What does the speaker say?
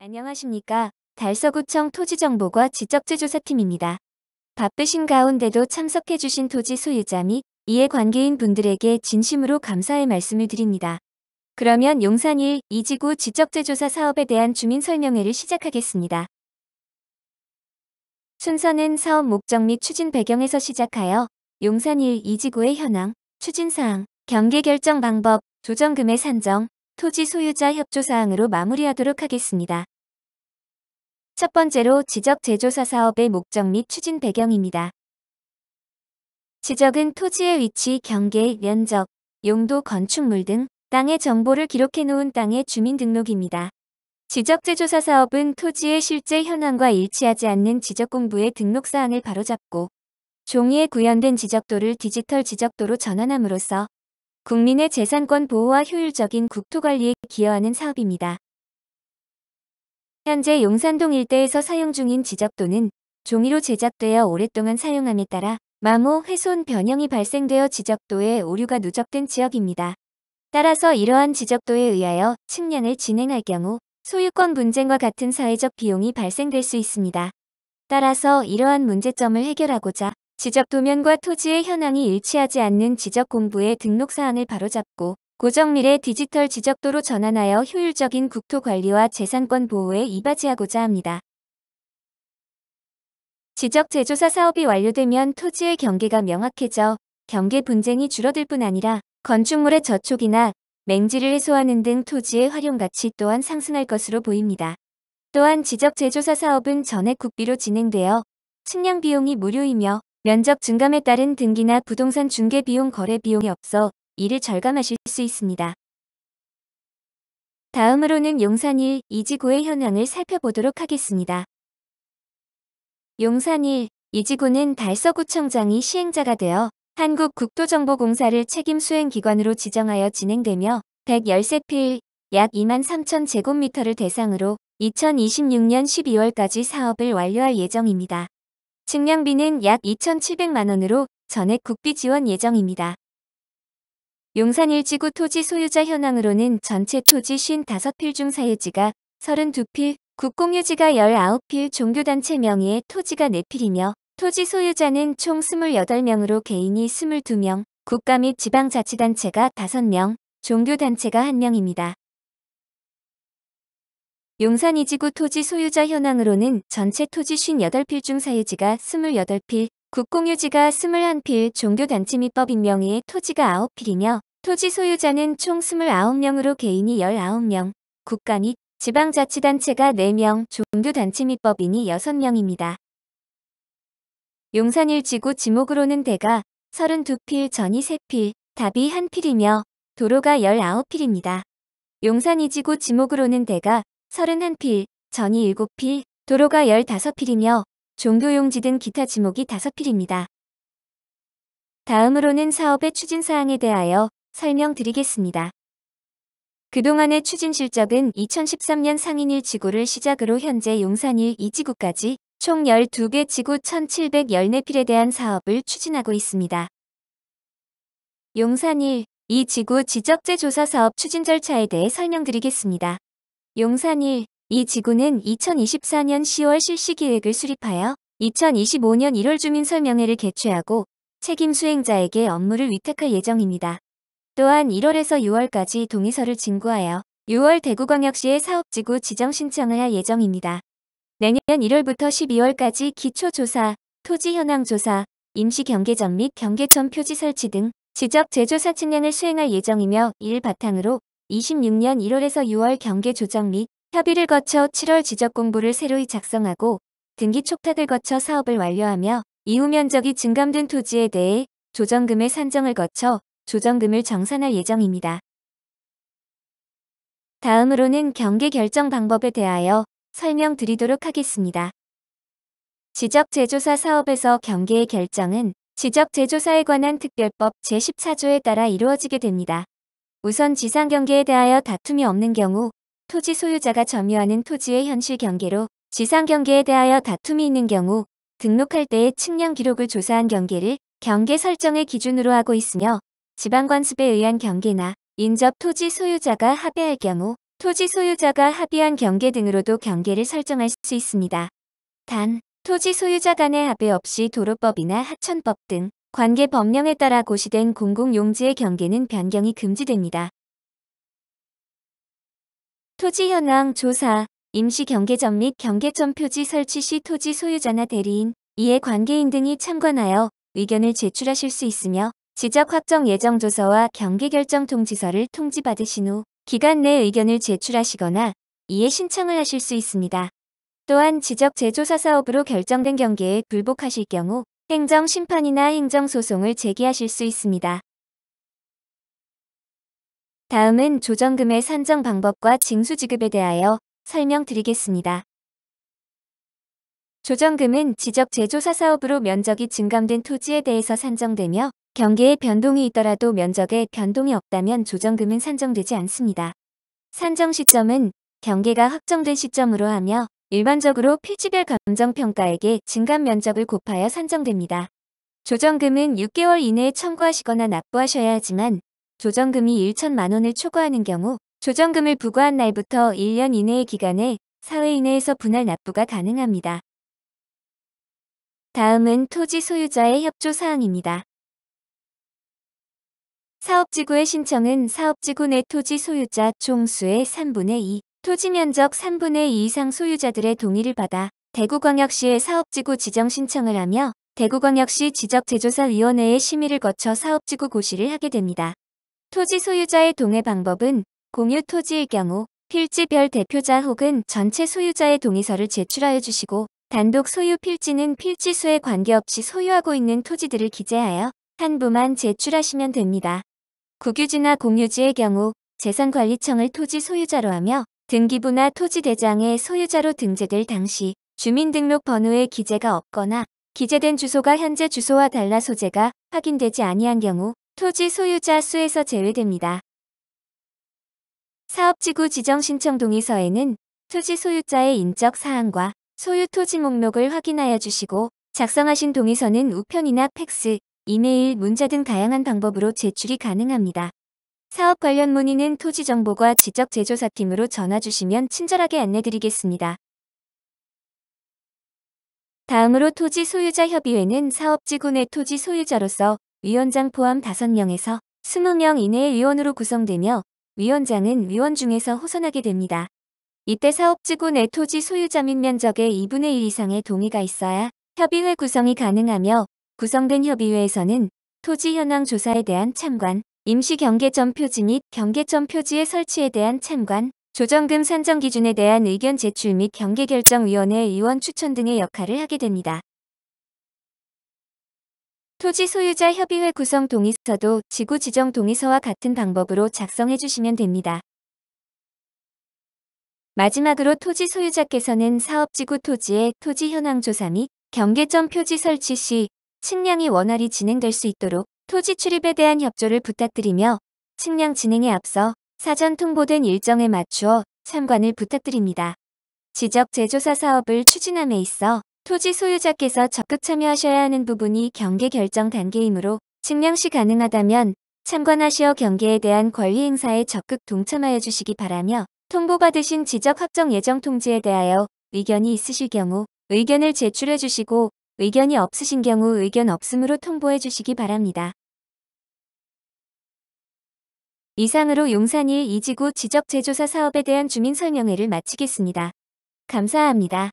안녕하십니까. 달서구청 토지정보과 지적재조사팀입니다. 바쁘신 가운데도 참석해주신 토지 소유자 및 이해관계인 분들에게 진심으로 감사의 말씀을 드립니다. 그러면 용산 1, 2지구 지적재조사 사업에 대한 주민 설명회를 시작하겠습니다. 순서는 사업 목적 및 추진 배경에서 시작하여 용산 1, 2지구의 현황, 추진사항, 경계 결정 방법, 조정금의 산정, 토지 소유자 협조사항으로 마무리하도록 하겠습니다. 첫 번째로 지적 재조사 사업의 목적 및 추진 배경입니다. 지적은 토지의 위치, 경계, 면적, 용도, 건축물 등 땅의 정보를 기록해 놓은 땅의 주민등록입니다. 지적 재조사 사업은 토지의 실제 현황과 일치하지 않는 지적 공부의 등록사항을 바로잡고 종이에 구현된 지적도를 디지털 지적도로 전환함으로써 국민의 재산권 보호와 효율적인 국토관리에 기여하는 사업입니다. 현재 용산동 일대에서 사용 중인 지적도는 종이로 제작되어 오랫동안 사용함에 따라 마모, 훼손, 변형이 발생되어 지적도에 오류가 누적된 지역입니다. 따라서 이러한 지적도에 의하여 측량을 진행할 경우 소유권 분쟁과 같은 사회적 비용이 발생될 수 있습니다. 따라서 이러한 문제점을 해결하고자 지적도면과 토지의 현황이 일치하지 않는 지적 공부의 등록사항을 바로잡고 고정밀의 디지털 지적도로 전환하여 효율적인 국토관리와 재산권 보호에 이바지하고자 합니다. 지적 재조사 사업이 완료되면 토지의 경계가 명확해져 경계 분쟁이 줄어들 뿐 아니라 건축물의 저촉이나 맹지를 해소하는 등 토지의 활용가치 또한 상승할 것으로 보입니다. 또한 지적 재조사 사업은 전액 국비로 진행되어 측량 비용이 무료이며 면적 증감에 따른 등기나 부동산 중개 비용 거래 비용이 없어 이를 절감하실 수 있습니다. 다음으로는 용산 1, 2지구의 현황을 살펴보도록 하겠습니다. 용산 1, 2지구는 달서구청장이 시행자가 되어 한국국토정보공사를 책임 수행기관으로 지정하여 진행되며 113필 약 23,000제곱미터를 대상으로 2026년 12월까지 사업을 완료할 예정입니다. 측량비는 약 2,700만원으로 전액 국비 지원 예정입니다. 용산 1지구 토지 소유자 현황으로는 전체 토지 55필 중 사유지가 32필, 국공유지가 19필, 종교단체 명의의 토지가 4필이며 토지 소유자는 총 28명으로 개인이 22명, 국가 및 지방자치단체가 5명, 종교단체가 1명입니다. 용산 2지구 토지 소유자 현황으로는 전체 토지 58필 중 사유지가 28필, 국공유지가 21필, 종교단체 및 법인 명의의 토지가 9필이며 토지 소유자는 총 29명으로 개인이 19명, 국가 및 지방자치단체가 4명, 종교단체 및 법인이 6명입니다. 용산 1지구 지목으로는 대가 32필, 전이 3필, 답이 1필이며 도로가 19필입니다. 용산 2지구 지목으로는 대가 31필, 전이 7필, 도로가 15필이며 종교용지 등 기타 지목이 5필입니다. 다음으로는 사업의 추진사항에 대하여 설명드리겠습니다. 그동안의 추진 실적은 2013년 상인 1지구를 시작으로 현재 용산 1, 2지구까지 총 12개 지구 1,714필에 대한 사업을 추진하고 있습니다. 용산 1, 2지구 지적재조사 사업 추진 절차에 대해 설명드리겠습니다. 용산 1, 2지구는 2024년 10월 실시계획을 수립하여 2025년 1월 주민설명회를 개최하고 책임 수행자에게 업무를 위탁할 예정입니다. 또한 1월에서 6월까지 동의서를 진구하여 6월 대구광역시에 사업지구 지정 신청을 할 예정입니다. 내년 1월부터 12월까지 기초조사, 토지현황조사, 임시경계점 및 경계점 표지 설치 등 지적 재조사 측량을 수행할 예정이며 이를 바탕으로 26년 1월에서 6월 경계 조정 및 협의를 거쳐 7월 지적 공부를 새로이 작성하고 등기 촉탁을 거쳐 사업을 완료하며 이후 면적이 증감된 토지에 대해 조정금의 산정을 거쳐 조정금을 정산할 예정입니다. 다음으로는 경계 결정 방법에 대하여 설명드리도록 하겠습니다. 지적 재조사 사업에서 경계의 결정은 지적 재조사에 관한 특별법 제14조에 따라 이루어지게 됩니다. 우선 지상 경계에 대하여 다툼이 없는 경우 토지 소유자가 점유하는 토지의 현실 경계로 지상 경계에 대하여 다툼이 있는 경우 등록할 때의 측량 기록을 조사한 경계를 경계 설정의 기준으로 하고 있으며 지방관습에 의한 경계나 인접 토지 소유자가 합의할 경우 토지 소유자가 합의한 경계 등으로도 경계를 설정할 수 있습니다. 단, 토지 소유자 간의 합의 없이 도로법이나 하천법 등 관계 법령에 따라 고시된 공공용지의 경계는 변경이 금지됩니다. 토지 현황 조사, 임시경계점 및 경계점 표지 설치 시 토지 소유자나 대리인, 이해 관계인 등이 참관하여 의견을 제출하실 수 있으며 지적 확정 예정조서와 경계결정 통지서를 통지받으신 후 기간 내 의견을 제출하시거나 이해 신청을 하실 수 있습니다. 또한 지적 재조사 사업으로 결정된 경계에 불복하실 경우 행정심판이나 행정소송을 제기하실 수 있습니다. 다음은 조정금의 산정 방법과 징수지급에 대하여 설명드리겠습니다. 조정금은 지적 재조사 사업으로 면적이 증감된 토지에 대해서 산정되며 경계에 변동이 있더라도 면적에 변동이 없다면 조정금은 산정되지 않습니다. 산정 시점은 경계가 확정된 시점으로 하며 일반적으로 필지별 감정평가액의 증감 면적을 곱하여 산정됩니다. 조정금은 6개월 이내에 청구하시거나 납부하셔야 하지만 조정금이 1천만 원을 초과하는 경우 조정금을 부과한 날부터 1년 이내의 기간에 사회 이내에서 분할 납부가 가능합니다. 다음은 토지 소유자의 협조 사항입니다. 사업지구의 신청은 사업지구 내 토지 소유자 총수의 3분의 2, 토지 면적 3분의 2 이상 소유자들의 동의를 받아 대구광역시에 사업지구 지정 신청을 하며 대구광역시 지적재조사위원회의 심의를 거쳐 사업지구 고시를 하게 됩니다. 토지 소유자의 동의 방법은 공유 토지일 경우 필지별 대표자 혹은 전체 소유자의 동의서를 제출하여 주시고 단독 소유 필지는 필지수에 관계없이 소유하고 있는 토지들을 기재하여 한 부만 제출하시면 됩니다. 국유지나 공유지의 경우 재산관리청을 토지 소유자로 하며 등기부나 토지대장에 소유자로 등재될 당시 주민등록번호에 기재가 없거나 기재된 주소가 현재 주소와 달라 소재가 확인되지 아니한 경우 토지 소유자 수에서 제외됩니다. 사업지구 지정신청 동의서에는 토지 소유자의 인적 사항과 소유 토지 목록을 확인하여 주시고 작성하신 동의서는 우편이나 팩스, 이메일, 문자 등 다양한 방법으로 제출이 가능합니다. 사업 관련 문의는 토지정보과 지적재조사팀으로 전화 주시면 친절하게 안내드리겠습니다. 다음으로 토지 소유자 협의회는 사업지구 내 토지 소유자로서 위원장 포함 5명에서 20명 이내의 위원으로 구성되며 위원장은 위원 중에서 호선하게 됩니다. 이때 사업지구 내 토지 소유자 및 면적의 2분의 1 이상의 동의가 있어야 협의회 구성이 가능하며 구성된 협의회에서는 토지 현황 조사에 대한 참관, 임시 경계점 표지 및 경계점 표지의 설치에 대한 참관, 조정금 산정 기준에 대한 의견 제출 및 경계결정위원회 위원 추천 등의 역할을 하게 됩니다. 토지 소유자 협의회 구성 동의서도 지구 지정 동의서와 같은 방법으로 작성해 주시면 됩니다. 마지막으로 토지 소유자께서는 사업지구 토지의 토지 현황 조사 및 경계점 표지 설치 시 측량이 원활히 진행될 수 있도록 토지 출입에 대한 협조를 부탁드리며 측량 진행에 앞서 사전 통보된 일정에 맞추어 참관을 부탁드립니다. 지적 재조사 사업을 추진함에 있어 토지 소유자께서 적극 참여하셔야 하는 부분이 경계 결정 단계이므로 측량 시 가능하다면 참관하시어 경계에 대한 권리 행사에 적극 동참하여 주시기 바라며 통보받으신 지적 확정 예정 통지에 대하여 의견이 있으실 경우 의견을 제출해 주시고 의견이 없으신 경우 의견 없음으로 통보해 주시기 바랍니다. 이상으로 용산 1, 2지구 지적 재조사 사업에 대한 주민 설명회를 마치겠습니다. 감사합니다.